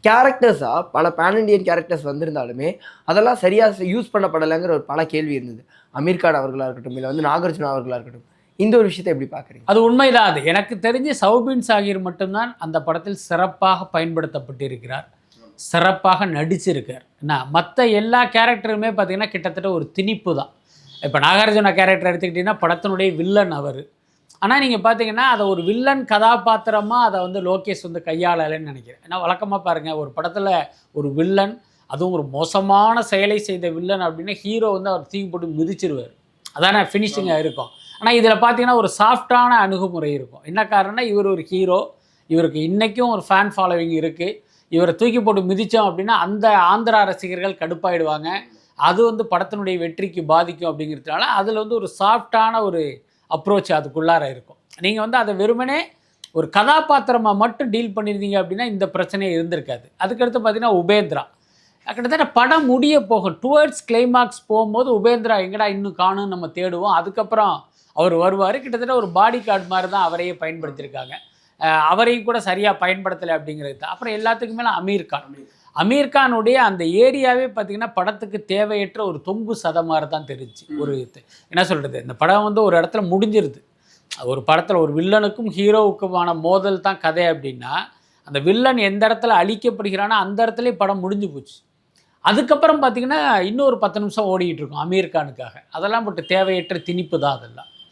கேரக்டர்ஸாக பல pan Indian characters வந்திருந்தாலுமே அதெல்லாம் சரியாக யூஸ் பண்ணப்படலைங்கிற ஒரு பல கேள்வி இருந்தது. அமீர் கான் அவர்களாக இருக்கட்டும், இல்லை வந்து நாகார்ஜுனா அவர்களாக இருக்கட்டும். இந்த ஒரு விஷயத்தை எப்படி பார்க்குறீங்க? அது உண்மைதான். அது எனக்கு தெரிஞ்சு சௌபின் சாகிர் மட்டும்தான் அந்த படத்தில் சிறப்பாக பயன்படுத்தப்பட்டிருக்கிறார், சிறப்பாக நடிச்சிருக்கார். என்ன மற்ற எல்லா கேரக்டருமே பார்த்தீங்கன்னா கிட்டத்தட்ட ஒரு திணிப்பு தான். இப்போ நாகார்ஜுனா கேரக்டர் எடுத்துக்கிட்டிங்கன்னா படத்தினுடைய வில்லன் அவர். ஆனால் நீங்கள் பார்த்தீங்கன்னா அதை ஒரு வில்லன் கதாபாத்திரமாக அதை வந்து லோகேஷ் வந்து கையாளலைன்னு நினைக்கிறேன். ஏன்னா வழக்கமாக பாருங்கள், ஒரு படத்தில் ஒரு வில்லன், அதுவும் ஒரு மோசமான செயலை செய்த வில்லன் அப்படின்னா ஹீரோ வந்து அவர் தூக்கி போட்டு மிதிச்சிருவார், அதானே ஃபினிஷிங்காக இருக்கும். ஆனால் இதில் பார்த்தீங்கன்னா ஒரு சாஃப்டான அணுகுமுறை இருக்கும். என்ன காரணம்னா இவர் ஒரு ஹீரோ, இவருக்கு இன்றைக்கும் ஒரு ஃபேன் ஃபாலோவிங் இருக்குது. இவரை தூக்கி போட்டு மிதித்தோம் அப்படின்னா அந்த ஆந்திரா ரசிகர்கள் கடுப்பாயிடுவாங்க, அது வந்து படத்தினுடைய வெற்றிக்கு பாதிக்கும். அப்படிங்கிறதுனால அதில் வந்து ஒரு சாஃப்டான ஒரு அப்ரோச் அதுக்குள்ளார இருக்கும். நீங்கள் வந்து அதை வெறுமனே ஒரு கதாபாத்திரமாக மட்டும் டீல் பண்ணியிருந்தீங்க அப்படின்னா இந்த பிரச்சனையே இருந்திருக்காது. அதுக்கடுத்து பார்த்தீங்கன்னா உபேந்திரா கிட்டத்தட்ட படம் முடிய போகும், டுவர்ட்ஸ் கிளைமாக்ஸ் போகும்போது உபேந்திரா எங்கடா இன்னும் காணுன்னு நம்ம தேடுவோம். அதுக்கப்புறம் அவர் வருவார். கிட்டத்தட்ட ஒரு பாடி கார்டு மாதிரி தான் அவரையே பயன்படுத்தியிருக்காங்க. அவரையும் கூட சரியாக பயன்படுத்தலை அப்படிங்கிறது தான். அப்புறம் எல்லாத்துக்கும் மேலே அமீர் கானுடைய அந்த ஏரியாவே பார்த்திங்கன்னா படத்துக்கு தேவையற்ற ஒரு தொங்கு சதமாக தான் தெரிஞ்சு. ஒரு என்ன சொல்கிறது, இந்த படம் வந்து ஒரு இடத்துல முடிஞ்சிருது. ஒரு படத்தில் ஒரு வில்லனுக்கும் ஹீரோவுக்குமான மோதல் தான் கதை அப்படின்னா, அந்த வில்லன் எந்த இடத்துல அழிக்கப்படுகிறானோ அந்த இடத்துலேயே படம் முடிஞ்சு போச்சு. அதுக்கப்புறம் பார்த்திங்கன்னா இன்னொரு 10 நிமிஷம் ஓடிக்கிட்டு இருக்கும் அமீர் கானுக்காக. அதெல்லாம் போட்டு தேவையற்ற திணிப்பு தான் அதெல்லாம்.